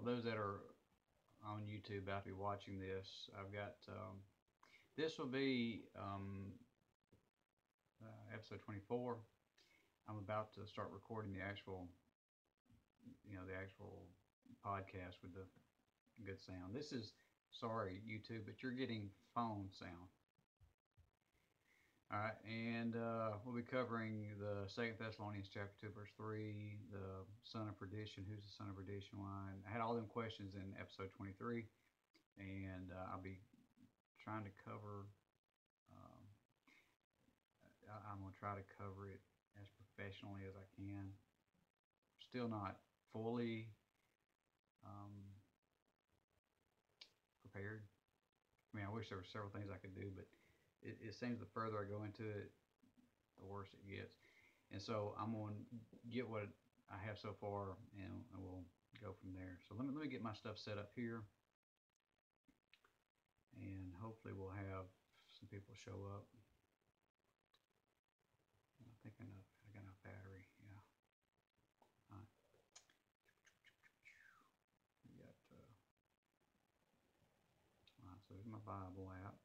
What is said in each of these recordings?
for those that are on YouTube about to be watching this, I've got this will be episode 24. I'm about to start recording the actual, the actual podcast with the good sound. This is, sorry YouTube, but you're getting phone sound. All right, and we'll be covering the Second Thessalonians chapter 2, verse 3, the son of perdition. Who's the son of perdition? Why? I had all them questions in episode 23, and I'll be trying to cover. Um, I'm gonna try to cover it as professionally as I can. Still not fully prepared. I mean, I wish there were several things I could do, but it seems the further I go into it, the worse it gets. And so I'm going to get what I have so far, and we'll go from there. So let me get my stuff set up here, and hopefully we'll have some people show up. I think I got enough battery. Yeah. All right. We got. All right. So there's my Bible app.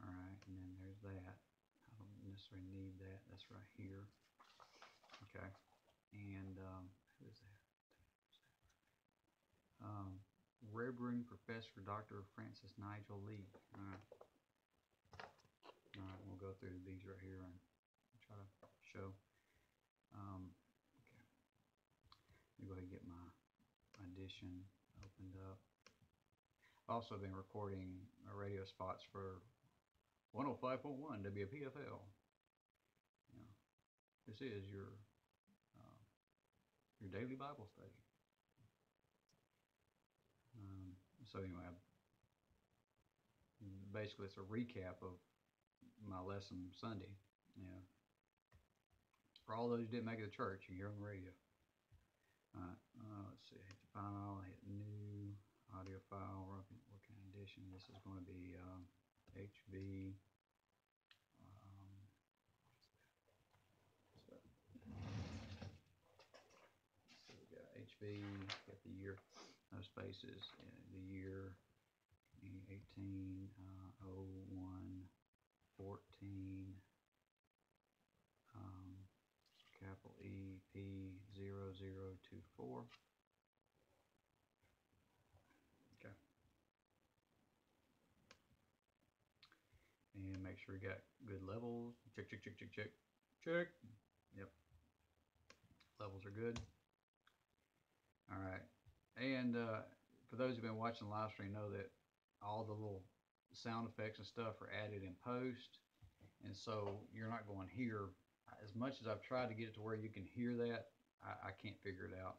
All right, and then there's that. I don't necessarily need that. That's right here. Okay, and who is that? Reverend Professor Dr. Francis Nigel Lee. All right. All right, we'll go through these right here and try to show. Okay. Let me go ahead and get my audition opened up. I've also been recording radio spots for 105.1 WPFL. This is your daily Bible study. So anyway, basically it's a recap of my lesson Sunday. For all those who didn't make it to church, you can hear on the radio. All right, let's see. Hit the file, hit new audio file. What kind of edition? This is going to be HB. So we got HB, got the year, no spaces, the year 18, 01, 14, capital EP 0024. Okay. And make sure you got good levels. Check, check, check, check, check, check. Yep. Levels are good. All right. And for those who've been watching the live stream, know that all the little sound effects and stuff are added in post. And so you're not going to hear, as much as I've tried to get it to where you can hear that, I can't figure it out.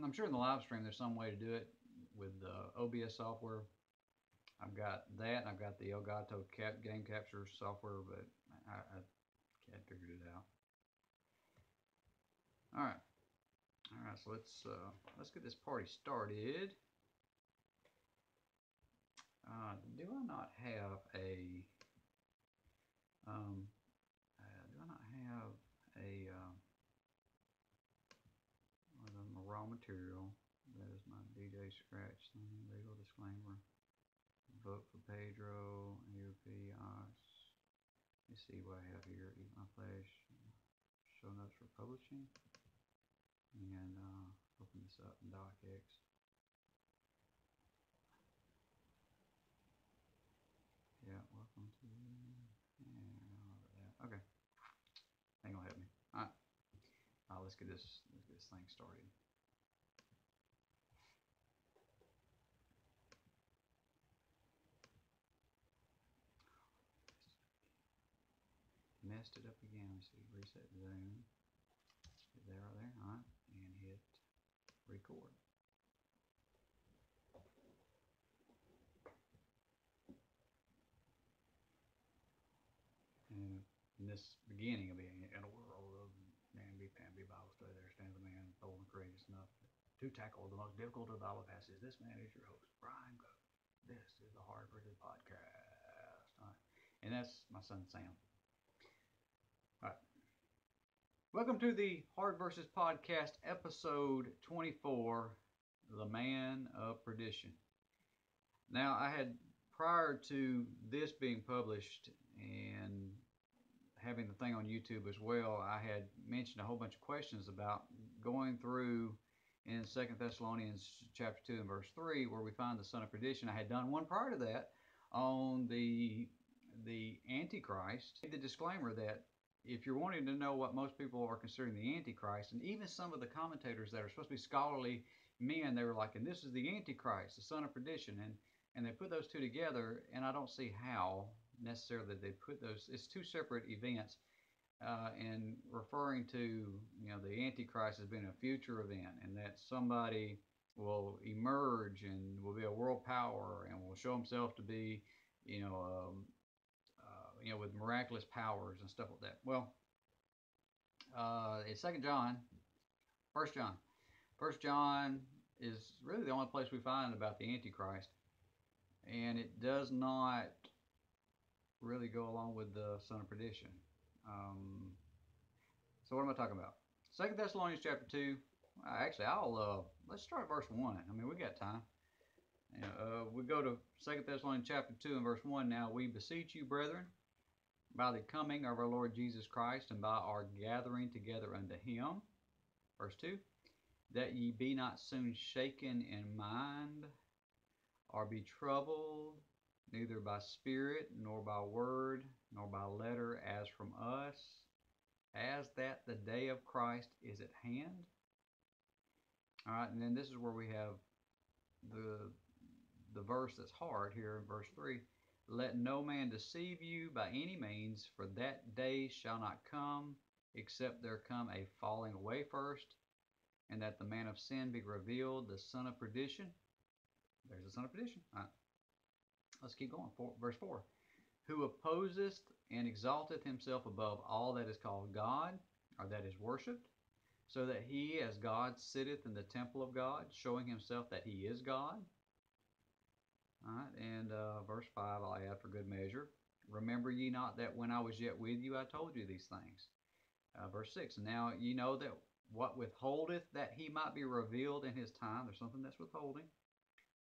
I'm sure in the live stream there's some way to do it with OBS software. I've got that, and I've got the Elgato game capture software, but I can't figure it out. All right, so let's get this party started. Do I not have a my raw material? That is my DJ Scratch thing. Legal disclaimer. Vote for Pedro. AOP Ox. Let me see what I have here. Eat my flesh. Show notes for publishing. And open this up in DocX. Yeah, welcome to. Yeah, okay. Ain't gonna help me. All right. Let's get this thing started. Messed it up again. Let's see. Reset Zoom. Hit there, right there. All right, and hit record. And in this beginning of being in a world of namby pamby Bible study, there stands a man bold and courageous enough to tackle the most difficult of the Bible passages. This man is your host, Brian Go. This is the Hard Versus Podcast. All right. And that's my son Sam. All right. Welcome to the Hard Versus Podcast, episode 24. the man of perdition. Now, I had, prior to this being published and having the thing on YouTube as well, I had mentioned a whole bunch of questions about going through in Second Thessalonians chapter 2 and verse 3, where we find the son of perdition. I had done one prior to that on the Antichrist. The disclaimer that if you're wanting to know what most people are considering the Antichrist, and even some of the commentators that are supposed to be scholarly men, they were like, and this is the Antichrist, the son of perdition, and they put those two together, and I don't see how necessarily they put those. It's two separate events, and referring to, the Antichrist as being a future event, and that somebody will emerge and will be a world power and will show himself to be, with miraculous powers and stuff like that. Well, in Second John, First John, First John is really the only place we find about the Antichrist, and it does not really go along with the son of perdition. So what am I talking about? Second Thessalonians chapter 2. Actually, let's start at verse 1. I mean, we got time. We go to Second Thessalonians chapter 2 and verse 1. Now we beseech you, brethren, by the coming of our Lord Jesus Christ and by our gathering together unto him. Verse 2. That ye be not soon shaken in mind, or be troubled, neither by spirit, nor by word, nor by letter, as from us, as that the day of Christ is at hand. All right, and then this is where we have the verse that's hard here in verse 3. Let no man deceive you by any means, for that day shall not come, except there come a falling away first, and that the man of sin be revealed, the son of perdition. There's the son of perdition. All right. Let's keep going. Verse 4. Who opposeth and exalteth himself above all that is called God, or that is worshipped, so that he as God sitteth in the temple of God, showing himself that he is God. All right, and verse 5 I'll add for good measure. Remember ye not that when I was yet with you, I told you these things. Verse 6. Now ye know that what withholdeth that he might be revealed in his time. There's something that's withholding.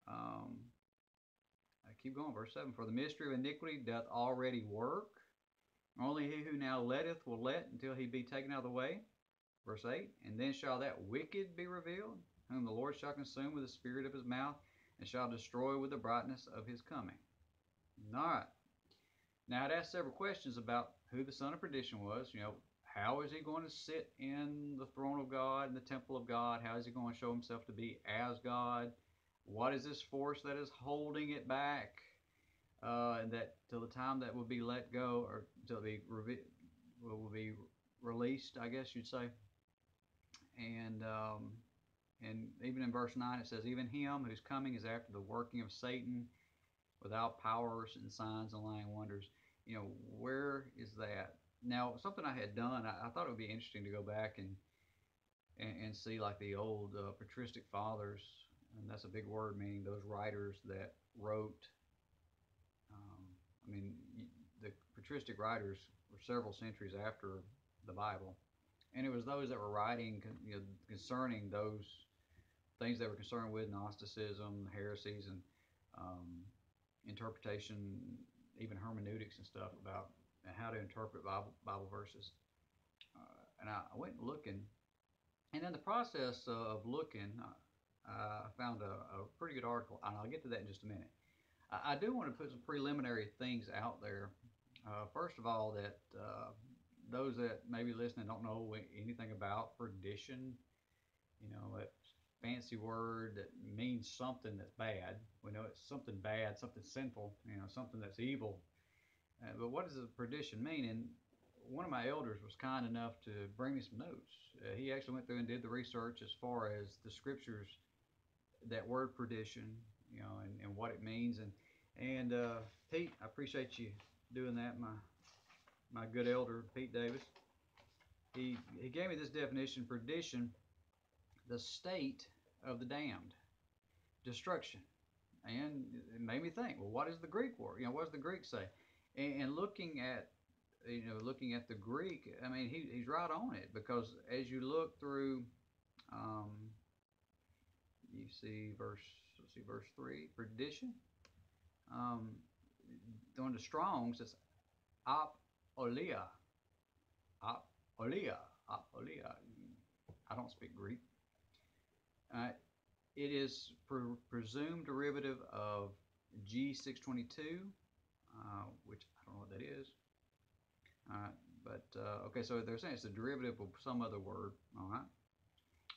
I keep going. Verse 7. For the mystery of iniquity doth already work. Only he who now letteth will let until he be taken out of the way. Verse 8. And then shall that wicked be revealed, whom the Lord shall consume with the spirit of his mouth, and shall destroy with the brightness of his coming. All right. Now, I'd asked several questions about who the son of perdition was. How is he going to sit in the throne of God, in the temple of God? How is he going to show himself to be as God? What is this force that is holding it back? And that till the time that will be let go, or till it will be released, I guess you'd say. And even in verse 9 it says, even him whose coming is after the working of Satan, without powers and signs and lying wonders. Where is that? Now, something I had done, I thought it would be interesting to go back and see like the old patristic fathers, and that's a big word, meaning those writers that wrote. The patristic writers were several centuries after the Bible, and it was those that were writing, concerning those things they were concerned with: Gnosticism, heresies, and interpretation, even hermeneutics and stuff about how to interpret Bible verses. And I went looking, and in the process of looking, I found a pretty good article, and I'll get to that in just a minute. I do want to put some preliminary things out there. First of all, that those that may be listening don't know anything about perdition, that fancy word that means something that's bad. We know it's something bad, something sinful, something that's evil. But what does the perdition mean? And one of my elders was kind enough to bring me some notes. He actually went through and did the research as far as the scriptures, that word perdition, and what it means. And Pete, I appreciate you doing that. My good elder, Pete Davis. He gave me this definition: perdition, the state of the damned, destruction. And it made me think, well, what is the Greek word? What does the Greek say? And looking at the Greek, he's right on it, because as you look through you see verse 3, perdition. Um, on the Strongs, it's apolia, apolia, apolia. I don't speak Greek. Uh, it is presumed derivative of G622, which I don't know what that is. But okay, so they're saying it's a derivative of some other word. All right,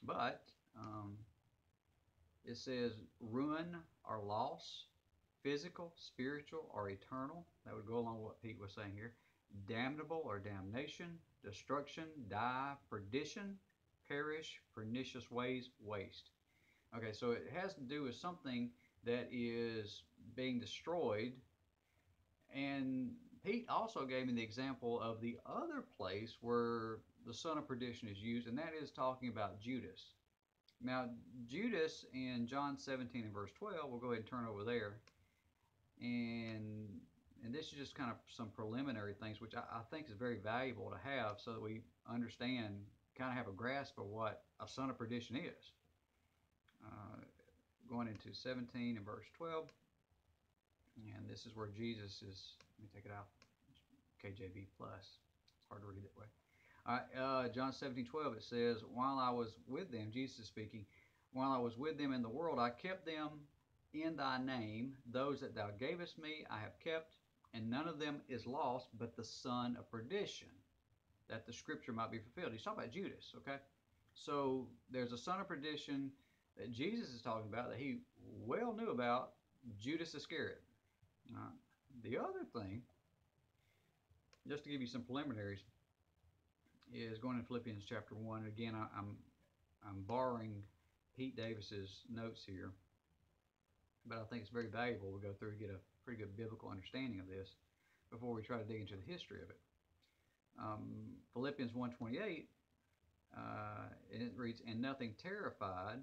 but it says ruin or loss, physical, spiritual, or eternal. That would go along with what Pete was saying here. Damnable or damnation, destruction, die, perdition, perish, pernicious ways, waste. Okay, so it has to do with something that is being destroyed. And Pete also gave me the example of the other place where the son of perdition is used, and that is talking about Judas. Now, Judas in John 17 and verse 12, we'll go ahead and turn over there. And this is just kind of some preliminary things, which I think is very valuable to have so that we understand, kind of have a grasp of what a son of perdition is. Going into 17 and verse 12. And this is where Jesus is, let me take it out, KJV plus. It's hard to read that way. All right, John 17:12, it says, while I was with them, Jesus is speaking, while I was with them in the world, I kept them in thy name. Those that thou gavest me, I have kept, and none of them is lost, but the son of perdition, that the scripture might be fulfilled. He's talking about Judas, okay? So there's a son of perdition that Jesus is talking about that he well knew about, Judas Iscariot. The other thing, just to give you some preliminaries, is going in Philippians chapter 1. Again, I'm borrowing Pete Davis's notes here, but I think it's very valuable to go through and get a pretty good biblical understanding of this before we try to dig into the history of it. Philippians 1:28, it reads, and nothing terrified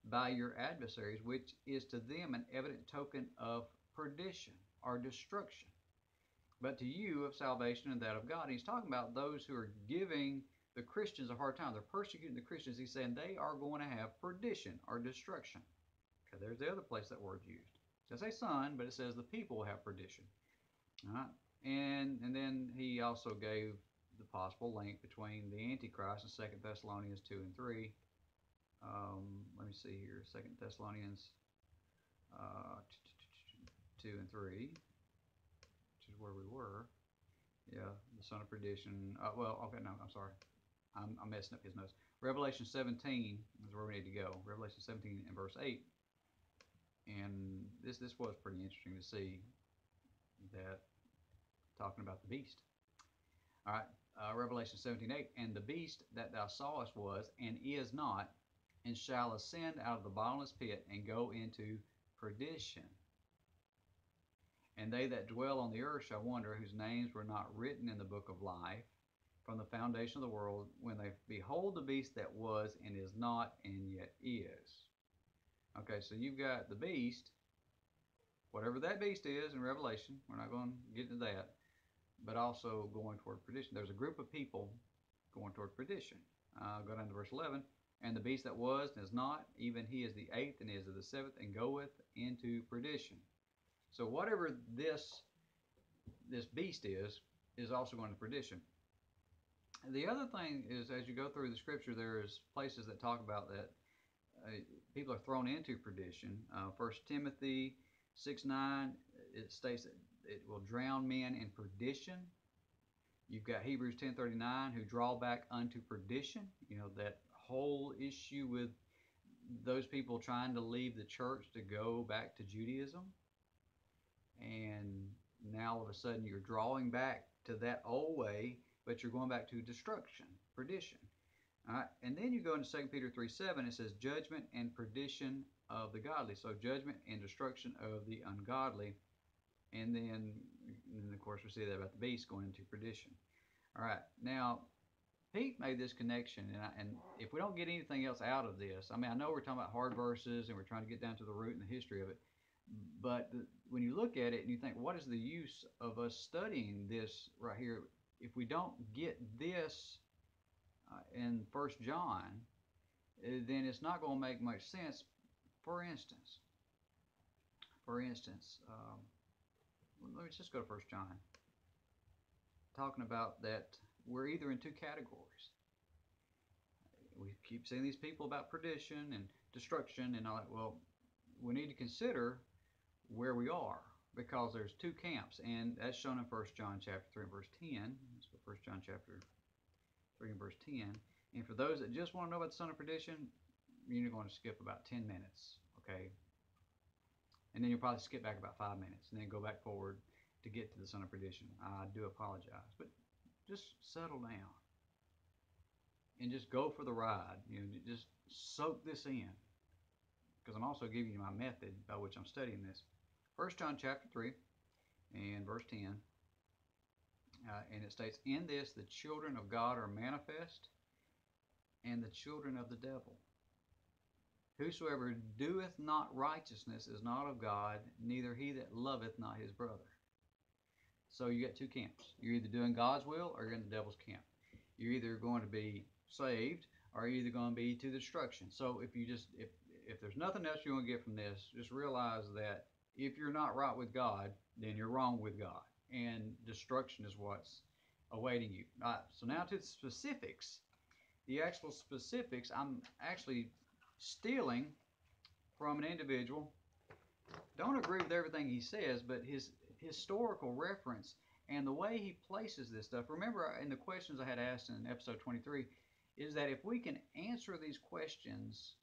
by your adversaries, which is to them an evident token of perdition or destruction, but to you of salvation and that of God. And he's talking about those who are giving the Christians a hard time. They're persecuting the Christians. He's saying they are going to have perdition or destruction. Okay, there's the other place that word's used. It doesn't say son, but it says the people will have perdition. All right? And then he also gave the possible link between the Antichrist and 2 Thessalonians 2 and 3. Let me see here. 2 Thessalonians 2 and 3. Where we were. Yeah, the son of perdition. Well, okay, no, I'm sorry. I'm messing up his notes. Revelation 17 is where we need to go. Revelation 17 and verse 8. And this was pretty interesting to see that, talking about the beast. All right, Revelation 17:8. And the beast that thou sawest was, and is not, and shall ascend out of the bottomless pit, and go into perdition. And they that dwell on the earth shall wonder, whose names were not written in the book of life from the foundation of the world, when they behold the beast that was and is not and yet is. Okay, so you've got the beast, whatever that beast is in Revelation. We're not going to get into that, but also going toward perdition. There's a group of people going toward perdition. Go down to verse 11. And the beast that was and is not, even he is the eighth and is of the seventh, and goeth into perdition. So whatever this beast is also going to perdition. The other thing is, as you go through the scripture, there's places that talk about that people are thrown into perdition. 1 Timothy 6:9, it states that it will drown men in perdition. You've got Hebrews 10:39, who draw back unto perdition. You know, that whole issue with those people trying to leave the church to go back to Judaism. And now all of a sudden you're drawing back to that old way, but you're going back to destruction, perdition. All right, and then you go into 2 Peter 3:7, it says judgment and perdition of the godly. So judgment and destruction of the ungodly. And then of course, we see that about the beast going into perdition. All right, now Pete made this connection, and if we don't get anything else out of this, I mean, I know we're talking about hard verses and we're trying to get down to the root and the history of it, but when you look at it and you think, what is the use of us studying this right here if we don't get this in 1 John, then it's not going to make much sense For instance, for instance, let me just go to First John, talking about that we're either in two categories. We keep seeing these people about perdition and destruction and all that. Well, we need to consider where we are, because there's two camps, and that's shown in First John chapter 3 and verse 10. So First John chapter 3 and verse 10. And for those that just want to know about the son of perdition, you're going to skip about 10 minutes, okay? And then you'll probably skip back about 5 minutes and then go back forward to get to the son of perdition. I do apologize, but just settle down and just go for the ride. Just soak this in, because I'm also giving you my method by which I'm studying this. 1 John chapter 3 and verse 10, and it states, "In this the children of God are manifest, and the children of the devil. Whosoever doeth not righteousness is not of God, neither he that loveth not his brother." So you got two camps. You're either doing God's will or you're in the devil's camp. You're either going to be saved or you're either going to be to destruction. So if there's nothing else you want to get from this, just realize that if you're not right with God, then you're wrong with God, and destruction is what's awaiting you. All right, so now to the specifics. The actual specifics, I'm actually stealing from an individual. Don't agree with everything he says, but his historical reference and the way he places this stuff. Remember, in the questions I had asked in episode 23, is that if we can answer these questions,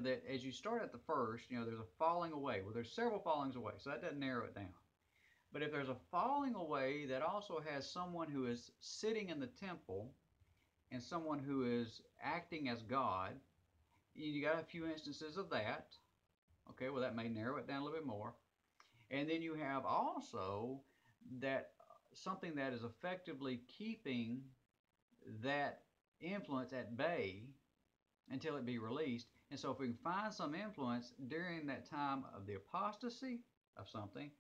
that as you start at the first, there's a falling away. Well, there's several fallings away, so that doesn't narrow it down. But if there's a falling away that also has someone who is sitting in the temple and someone who is acting as God, you got a few instances of that. Okay, well, that may narrow it down a little bit more. And then you have also that something that is effectively keeping that influence at bay until it be released. And so if we can find some influence during that time of the apostasy of something,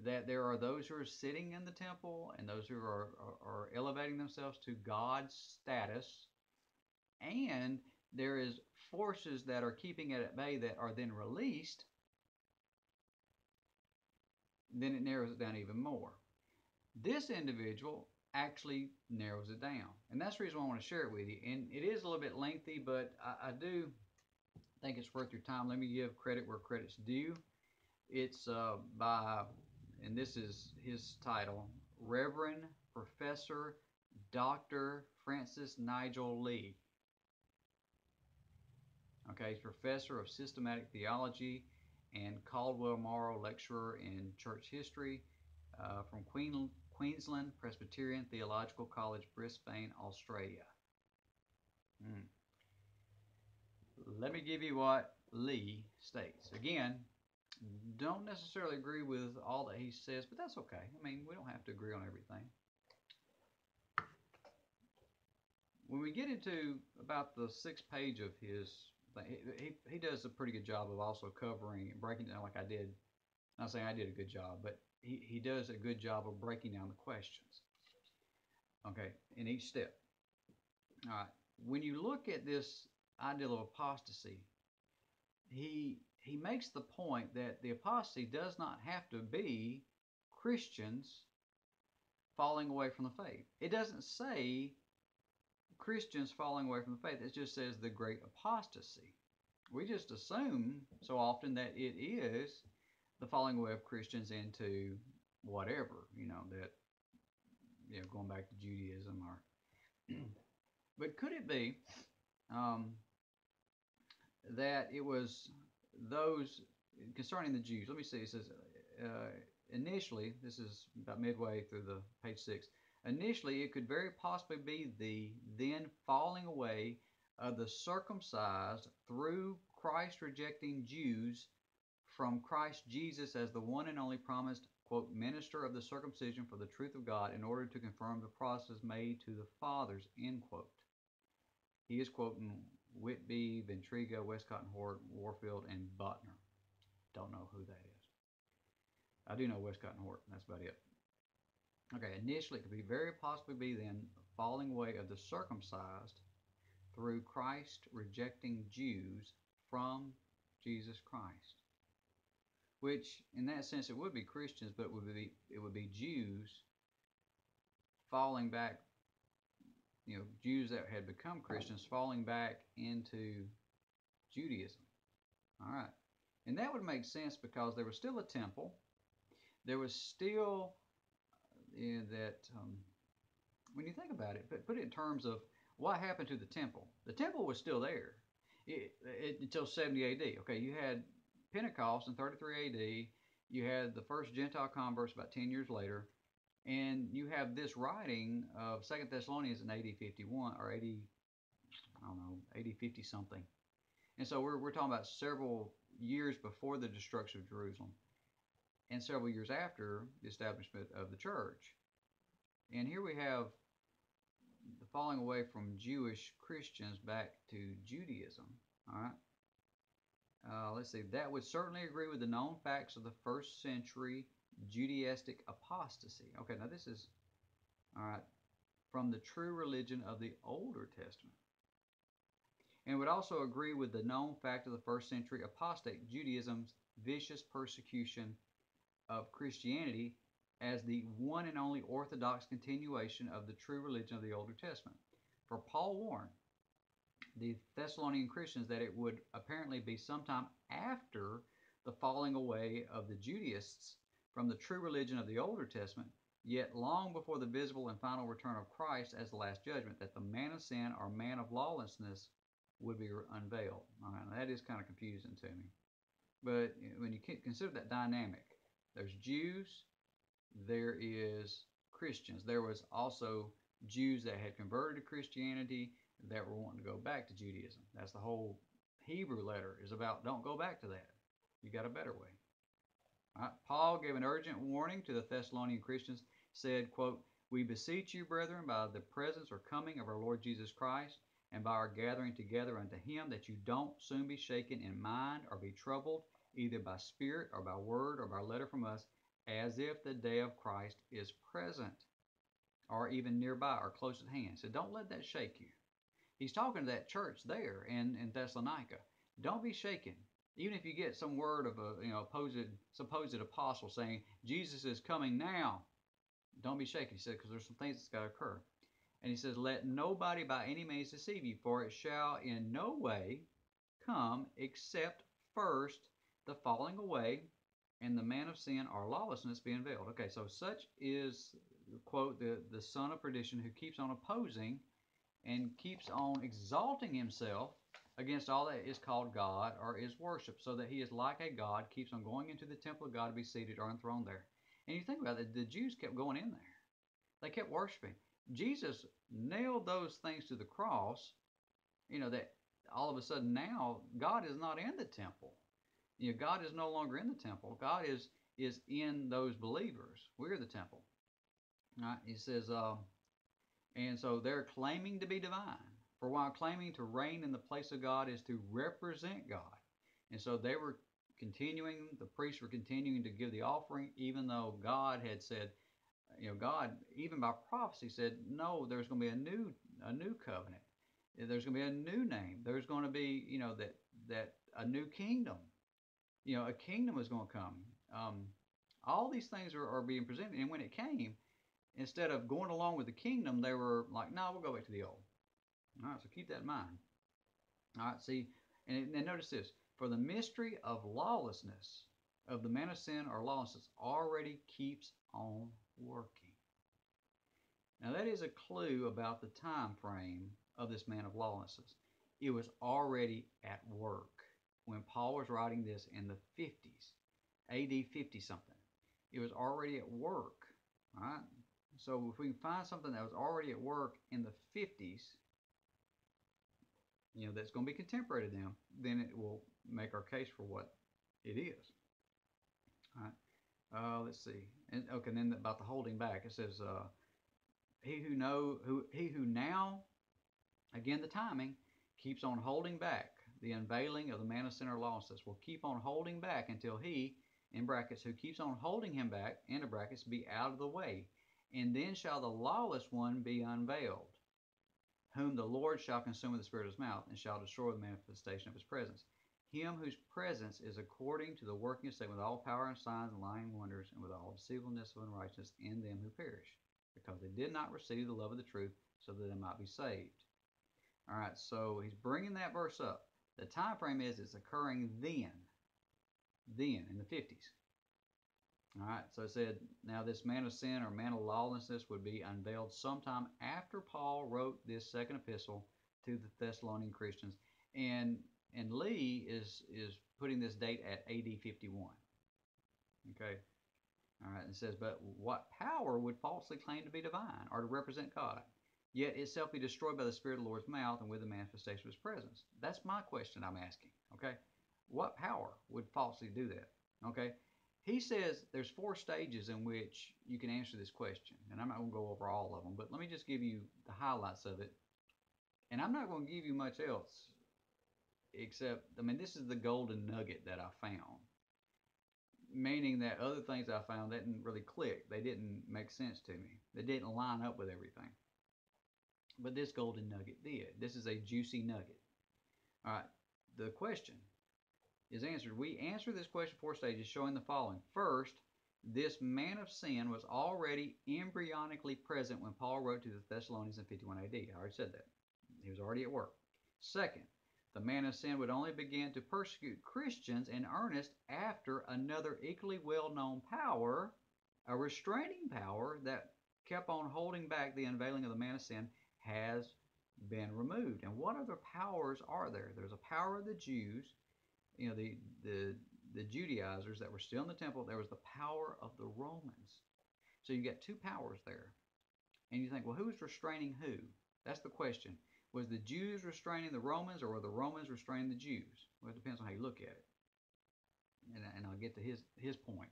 that there are those who are sitting in the temple and those who are elevating themselves to God's status, and there is forces that are keeping it at bay that are then released, then it narrows it down even more. This individual actually narrows it down, and that's the reason why I want to share it with you. And it is a little bit lengthy, but I do think it's worth your time. Let me give credit where credit's due. It's by, and this is his title, Reverend Professor Dr. Francis Nigel Lee. Okay, he's professor of systematic theology and Caldwell Morrow lecturer in church history from Queensland Presbyterian Theological College, Brisbane, Australia. Let me give you what Lee states. Again, don't necessarily agree with all that he says, but that's okay. I mean, we don't have to agree on everything. When we get into about the 6th page of his thing, he does a pretty good job of also covering and breaking down, like I did. I'm not saying I did a good job, but he does a good job of breaking down the questions, okay, in each step. All right. When you look at this ideal of apostasy, he makes the point that the apostasy does not have to be Christians falling away from the faith. It doesn't say Christians falling away from the faith. It just says the great apostasy. We just assume so often that it is the falling away of Christians into whatever, that, going back to Judaism or, but could it be that it was those concerning the Jews? Let me see. It says initially, this is about midway through the page 6. Initially, it could very possibly be the then falling away of the circumcised through Christ rejecting Jews from Christ Jesus as the one and only promised, quote, minister of the circumcision for the truth of God in order to confirm the promises made to the fathers, end quote. He is quoting Whitby, Ventriga, Westcott and Hort, Warfield, and Butner. Don't know who that is. I do know Westcott and Hort. That's about it. Okay, initially it could be very possibly be then falling away of the circumcised through Christ rejecting Jews from Jesus Christ. Which, in that sense, it would be Christians, but it would be Jews falling back, Jews that had become Christians falling back into Judaism. All right. And that would make sense because there was still a temple. There was still that, when you think about it, put it in terms of what happened to the temple. The temple was still there until 70 AD. Okay, you had Pentecost in 33 AD. You had the first Gentile converts about 10 years later. And you have this writing of Second Thessalonians in AD 51 or 80, I don't know, 80 50 something. And so we're talking about several years before the destruction of Jerusalem and several years after the establishment of the church. And here we have the falling away from Jewish Christians back to Judaism. All right. Let's see. That would certainly agree with the known facts of the first century Judaistic apostasy. Okay, now this is, all right, from the true religion of the Older Testament. And would also agree with the known fact of the first century apostate Judaism's vicious persecution of Christianity as the one and only orthodox continuation of the true religion of the Older Testament. For Paul warned the Thessalonian Christians that it would apparently be sometime after the falling away of the Judaists from the true religion of the Older Testament, yet long before the visible and final return of Christ as the last judgment, that the man of sin or man of lawlessness would be unveiled. All right, that is kind of confusing to me. But when you consider that dynamic, there's Jews, there is Christians. There was also Jews that had converted to Christianity that were wanting to go back to Judaism. That's the whole Hebrew letter is about. Don't go back to that. You got a better way. All right. Paul gave an urgent warning to the Thessalonian Christians, said, quote, "We beseech you, brethren, by the presence or coming of our Lord Jesus Christ, and by our gathering together unto him, that you don't soon be shaken in mind or be troubled, either by spirit or by word or by letter from us, as if the day of Christ is present, or even nearby or close at hand." So don't let that shake you. He's talking to that church there in Thessalonica. Don't be shaken. Even if you get some word of a supposed apostle saying Jesus is coming now, don't be shaken. He said, because there's some things that's got to occur. And he says, "Let nobody by any means deceive you, for it shall in no way come except first the falling away and the man of sin or lawlessness be unveiled." Okay, so such is, quote, the son of perdition, who keeps on opposing and keeps on exalting himself against all that is called God or is worship, so that he is like a god, keeps on going into the temple of God to be seated or enthroned there. And you think about it, the Jews kept going in there. They kept worshiping. Jesus nailed those things to the cross, that all of a sudden now God is not in the temple. God is no longer in the temple. God is in those believers. We're the temple. All right? He says, and so they're claiming to be divine. For while claiming to reign in the place of God is to represent God. And so they were continuing, the priests were continuing to give the offering, even though God had said, God, even by prophecy, said, no, there's going to be a new covenant. There's going to be a new name. There's going to be, that a new kingdom. A kingdom is going to come. All these things are being presented. And when it came, instead of going along with the kingdom, they were like, no, we'll go back to the old. All right, so keep that in mind. All right, see, and notice this. For the mystery of lawlessness, of the man of sin or lawlessness, already keeps on working. Now that is a clue about the time frame of this man of lawlessness. It was already at work when Paul was writing this in the 50s, AD 50 something. It was already at work. All right. So if we can find something that was already at work in the 50s, that's going to be contemporary to them, then it will make our case for what it is. All right. Let's see. And okay, then about the holding back, it says, he who now, again the timing, keeps on holding back the unveiling of the man of sin or lawlessness, will keep on holding back until he, in brackets, who keeps on holding him back, into brackets, be out of the way. And then shall the lawless one be unveiled, whom the Lord shall consume with the spirit of his mouth, and shall destroy the manifestation of his presence. him whose presence is according to the working of Satan with all power and signs and lying wonders and with all deceivableness of unrighteousness in them who perish, because they did not receive the love of the truth so that they might be saved. All right, so he's bringing that verse up. The time frame is it's occurring then in the 50s. All right, so it said, now this man of sin or man of lawlessness would be unveiled sometime after Paul wrote this second epistle to the Thessalonian Christians, and Lee is putting this date at AD 51. Okay, all right, it says, but what power would falsely claim to be divine or to represent God, yet itself be destroyed by the Spirit of the Lord's mouth and with the manifestation of His presence? That's my question I'm asking. Okay, what power would falsely do that? Okay. He says there's 4 stages in which you can answer this question, and I'm not going to go over all of them, but let me just give you the highlights of it. And I'm not going to give you much else except, I mean, this is the golden nugget that I found, meaning that other things I found that didn't really click. They didn't make sense to me. They didn't line up with everything. But this golden nugget did. This is a juicy nugget. All right, the question is answered. We answer this question 4 stages, showing the following. First, this man of sin was already embryonically present when Paul wrote to the Thessalonians in 51 AD. I already said that. He was already at work. Second, the man of sin would only begin to persecute Christians in earnest after another equally well-known power, a restraining power that kept on holding back the unveiling of the man of sin, has been removed. And what other powers are there? There's a power of the Jews, you know, the Judaizers that were still in the temple. There was the power of the Romans. So you got 2 powers there. And you think, well, who's restraining who? That's the question. Was the Jews restraining the Romans, or were the Romans restraining the Jews? Well, it depends on how you look at it. And I'll get to his point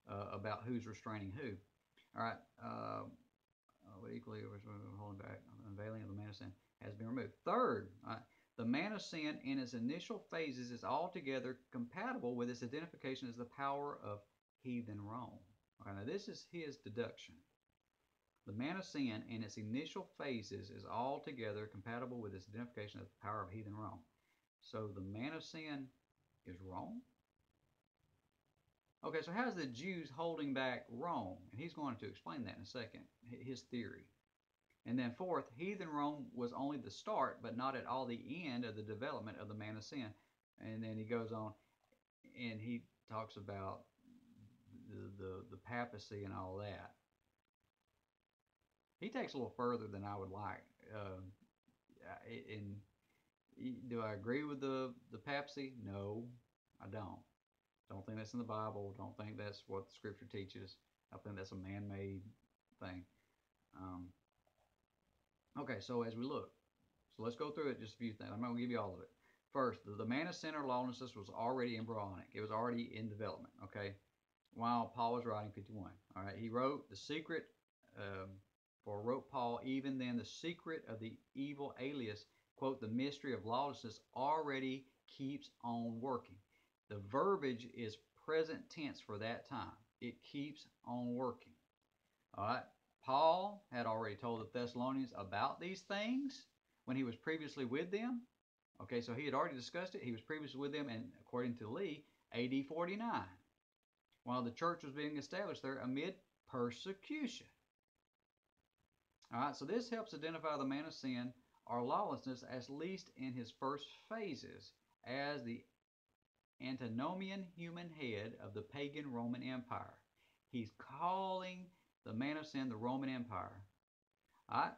about who's restraining who. All right. Equally holding back, unveiling of the man of sin has been removed. Third, the man of sin in its initial phases is altogether compatible with its identification as the power of heathen Rome. Okay, now this is his deduction. The man of sin in its initial phases is altogether compatible with its identification as the power of heathen Rome. So the man of sin is Rome? Okay, so how's the Jews holding back Rome? And he's going to explain that in a second, his theory. And then fourth, heathen Rome was only the start, but not at all the end of the development of the man of sin. And then he goes on and he talks about the papacy and all that. He takes a little further than I would like. And do I agree with the papacy? No, I don't. Don't think that's in the Bible. Don't think that's what the Scripture teaches. I think that's a man-made thing. Okay, so as we look, so let's go through it, just a few things. I'm not going to give you all of it. First, the man of sin or lawlessness was already embryonic. It was already in development, okay, while Paul was writing 51. All right, he wrote the secret, wrote Paul, even then the secret of the evil alias, quote, the mystery of lawlessness already keeps on working. The verbiage is present tense for that time. It keeps on working. All right. Paul had already told the Thessalonians about these things when he was previously with them. Okay, so he had already discussed it. He was previously with them, and according to Lee, AD 49, while the church was being established there amid persecution. All right, so this helps identify the man of sin or lawlessness, at least in his first phases, as the antinomian human head of the pagan Roman Empire. He's calling the man of sin the Roman Empire. All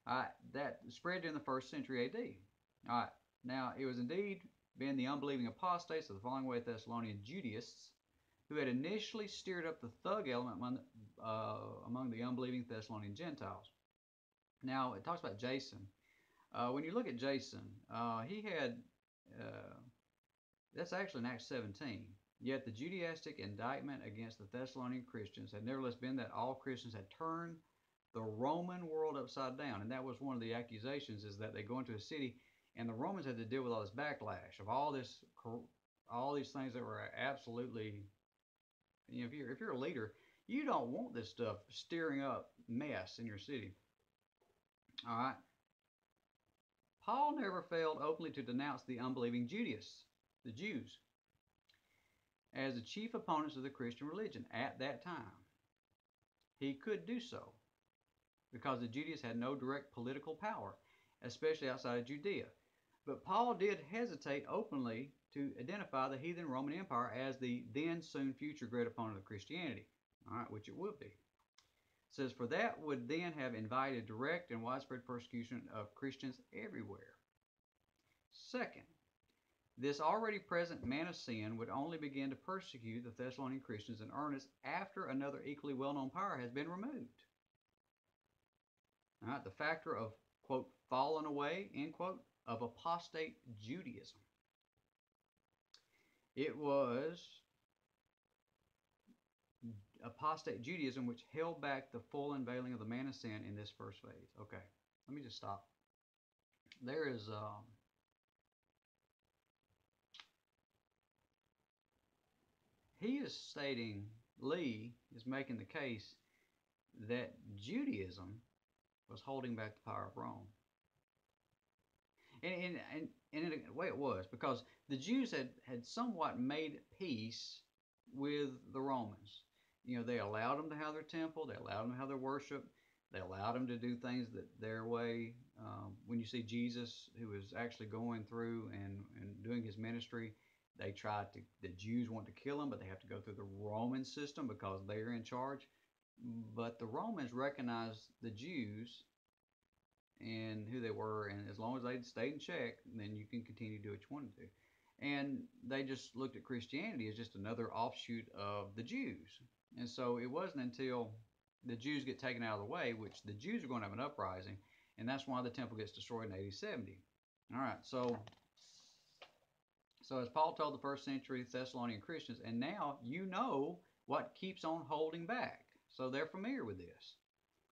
right, that spread during the 1st century AD. All right, now it was indeed been the unbelieving apostates of the falling away Thessalonian Judaists who had initially stirred up the thug element among the unbelieving Thessalonian Gentiles. Now it talks about Jason. When you look at Jason, he had that's actually in Acts 17. Yet the Judaistic indictment against the Thessalonian Christians had nevertheless been that all Christians had turned the Roman world upside down. And that was one of the accusations, is that they go into a city and the Romans had to deal with all this backlash of all these things that were absolutely, you know, if you're a leader, you don't want this stuff stirring up mess in your city. All right. Paul never failed openly to denounce the unbelieving Judaists, the Jews, as the chief opponents of the Christian religion at that time. He could do so because the Judaists had no direct political power, especially outside of Judea. But Paul did hesitate openly to identify the heathen Roman Empire as the then soon future great opponent of Christianity, all right, which it would be. It says, for that would then have invited direct and widespread persecution of Christians everywhere. Second, this already present man of sin would only begin to persecute the Thessalonian Christians in earnest after another equally well-known power has been removed. All right, the factor of, quote, fallen away, end quote, of apostate Judaism. It was apostate Judaism which held back the full unveiling of the man of sin in this first phase. Okay, let me just stop. There is he is stating, Lee is making the case that Judaism was holding back the power of Rome. And in a way it was, because the Jews had somewhat made peace with the Romans. You know, they allowed them to have their temple, they allowed them to have their worship, they allowed them to do things that their way. When you see Jesus, who was actually going through and doing his ministry, the Jews want to kill him, but they have to go through the Roman system because they're in charge. But the Romans recognized the Jews and who they were, and as long as they stayed in check, then you can continue to do what you want to do. And they just looked at Christianity as just another offshoot of the Jews. And so it wasn't until the Jews get taken out of the way, which the Jews are going to have an uprising, and that's why the temple gets destroyed in AD 70. All right, so as Paul told the first century Thessalonian Christians, and now you know what keeps on holding back. So they're familiar with this.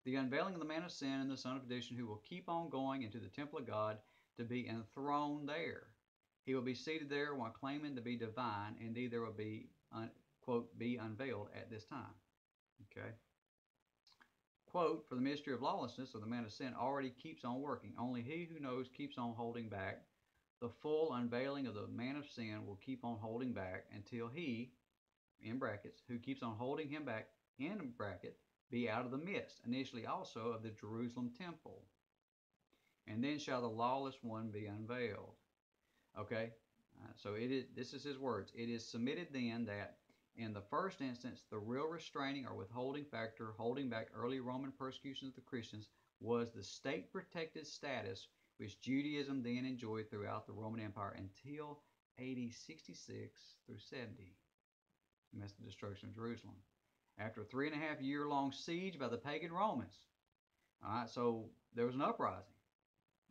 The unveiling of the man of sin and the son of perdition, who will keep on going into the temple of God to be enthroned there. He will be seated there while claiming to be divine, and indeed there will be, quote, be unveiled at this time. Okay. Quote, for the mystery of lawlessness, or the man of sin, already keeps on working. Only he who knows keeps on holding back. The full unveiling of the man of sin will keep on holding back until he, in brackets, who keeps on holding him back, in bracket, be out of the midst, initially also of the Jerusalem temple. And then shall the lawless one be unveiled. Okay, so this is his words. It is submitted then that in the first instance, the real restraining or withholding factor holding back early Roman persecutions of the Christians was the state-protected status which Judaism then enjoyed throughout the Roman Empire until AD 66 through 70. And that's the destruction of Jerusalem. After a 3.5-year-long siege by the pagan Romans. All right, so there was an uprising.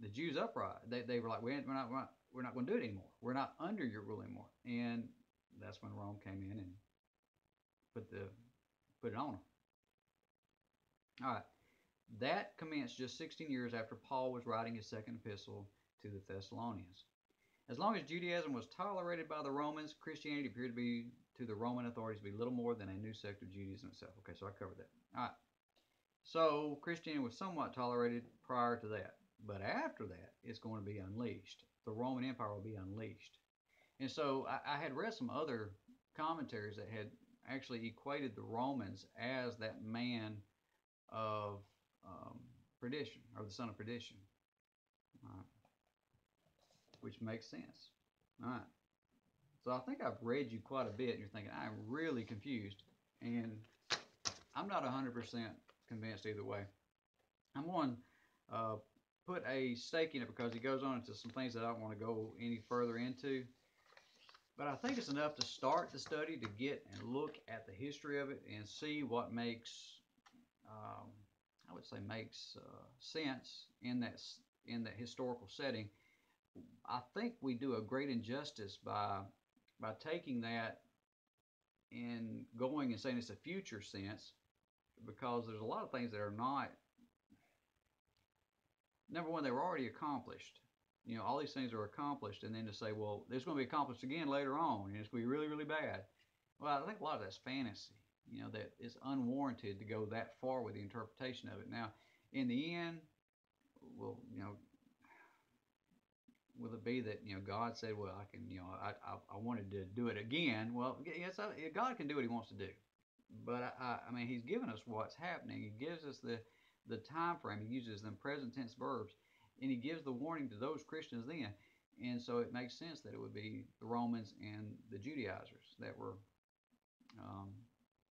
The Jews uprising. They were like, we're not going to do it anymore. We're not under your rule anymore. And that's when Rome came in and put it on them. All right, that commenced just 16 years after Paul was writing his second epistle to the Thessalonians. As long as Judaism was tolerated by the Romans, Christianity appeared to the Roman authorities to be little more than a new sect of Judaism itself. Okay, so I covered that. All right. So Christianity was somewhat tolerated prior to that. But after that, it's going to be unleashed. The Roman Empire will be unleashed. And so I had read some other commentaries that had actually equated the Romans as that man of perdition, or the son of perdition. Which makes sense. All right. So I think I've read you quite a bit, and you're thinking, I'm really confused. And I'm not 100% convinced either way. I'm going to put a stake in it because he goes on into some things that I don't want to go any further into. But I think it's enough to start the study to get and look at the history of it and see what makes, I would say, makes sense in that historical setting. I think we do a great injustice by taking that and going and saying it's a future sense, because there's a lot of things that are not. Number one, they were already accomplished. You know, all these things are accomplished, and then to say, well, it's going to be accomplished again later on, and it's going to be really, really bad. Well, I think a lot of that's fantasy. You know, that it's unwarranted to go that far with the interpretation of it. Now, in the end, well, you know, will it be that God said, well, I can, I wanted to do it again? Well, yes, God can do what He wants to do, but I mean, He's given us what's happening. He gives us the time frame. He uses them present tense verbs, and He gives the warning to those Christians then, and so it makes sense that it would be the Romans and the Judaizers that were um,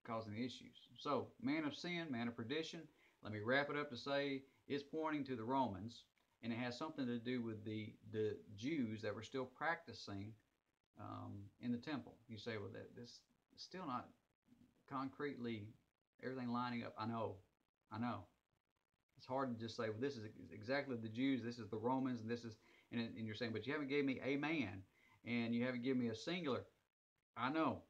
causing the issues. So, man of sin, man of perdition. Let me wrap it up to say it's pointing to the Romans, and it has something to do with the Jews that were still practicing in the temple. You say, well, this is still not concretely everything lining up. I know. It's hard to just say, well, this is exactly the Jews, this is the Romans, and this is, and you're saying, but you haven't gave me a man, and you haven't given me a singular. I know.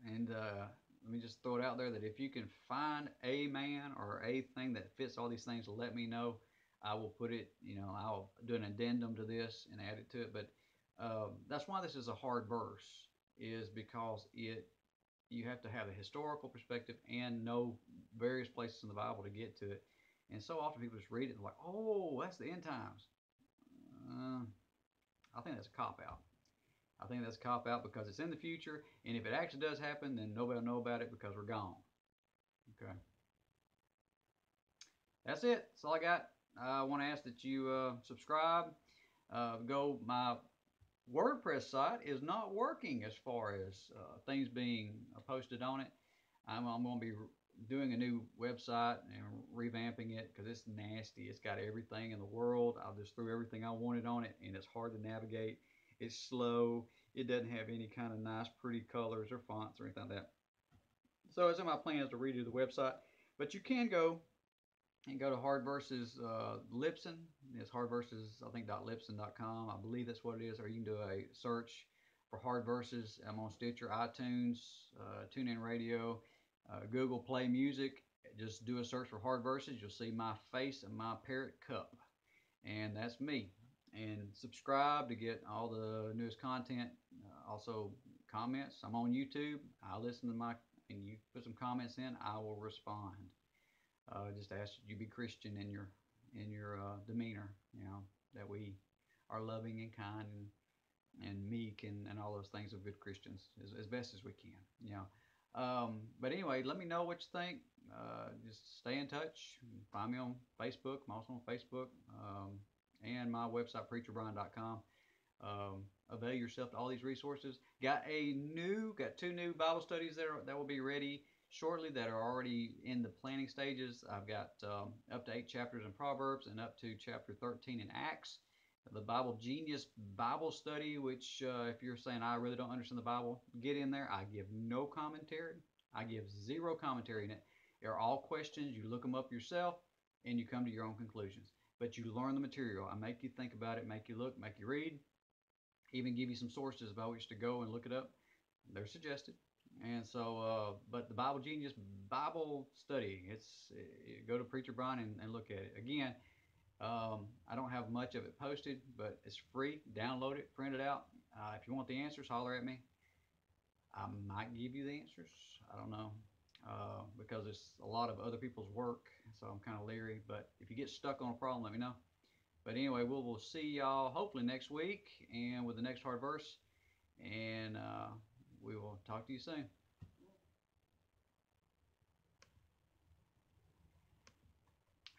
And let me just throw it out there that if you can find a man or a thing that fits all these things, let me know. I will put it, I'll do an addendum to this and add it to it. But that's why this is a hard verse, is because you have to have a historical perspective and know various places in the Bible to get to it. And so often people just read it and like, oh, that's the end times. Uh, I think that's a cop out. I think that's a cop out because it's in the future, and if it actually does happen, then nobody will know about it because we're gone. Okay, that's it. That's all I got. I want to ask that you subscribe. Go. My WordPress site is not working as far as things being posted on it. I'm going to be doing a new website and revamping it because it's nasty. It's got everything in the world. I just threw everything I wanted on it, and it's hard to navigate. It's slow. It doesn't have any kind of nice, pretty colors or fonts or anything like that. So it's in my plans to redo the website. But you can go and go to Hard Versus Libsyn. It's Hard Versus, I think, .libsyn.com. I believe that's what it is. Or you can do a search for Hard Versus. I'm on Stitcher, iTunes, TuneIn Radio, Google Play Music. Just do a search for Hard Versus. You'll see my face and my parrot cup. And that's me. And subscribe to get all the newest content. Also, comments. I'm on YouTube. I listen to and you put some comments in, I will respond. Just ask that you be Christian in your demeanor. That we are loving and kind and meek and all those things of good Christians as best as we can. But anyway, let me know what you think. Just stay in touch. Find me on Facebook. I'm also on Facebook. And my website, preacherbrian.com. Avail yourself to all these resources. Got two new Bible studies that will be ready shortly that are already in the planning stages. I've got up to 8 chapters in Proverbs and up to chapter 13 in Acts. The Bible Genius Bible Study, which if you're saying I really don't understand the Bible, get in there. I give no commentary. I give zero commentary in it. They're all questions. You look them up yourself and you come to your own conclusions. But you learn the material. I make you think about it, make you look, make you read, even give you some sources about which to go and look it up. They're suggested. And so, but the Bible Genius Bible Study, go to Preacher Brian and look at it. Again, I don't have much of it posted, but it's free. Download it, print it out. If you want the answers, holler at me. I might give you the answers. I don't know. Because it's a lot of other people's work, so I'm kind of leery. But if you get stuck on a problem, let me know. But anyway, we'll see y'all hopefully next week and with the next hard verse. And we will talk to you soon.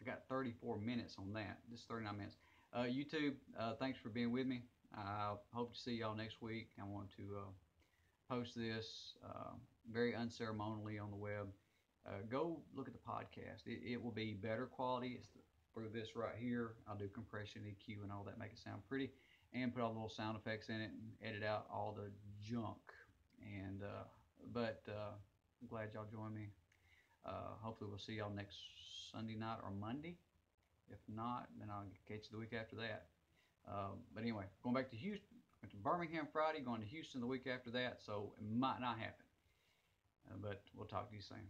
I got 34 minutes on that. Just 39 minutes. YouTube, thanks for being with me. I hope to see y'all next week. I want to post this very unceremonially on the web. Go look at the podcast. It will be better quality. It's for this right here. I'll do compression, EQ, and all that, make it sound pretty, and put all the little sound effects in it and edit out all the junk. And but I'm glad y'all joined me. Hopefully we'll see y'all next Sunday night or Monday. If not, then I'll catch you the week after that. But anyway, going back to Houston, went to Birmingham Friday, going to Houston the week after that, so it might not happen. But we'll talk to you soon.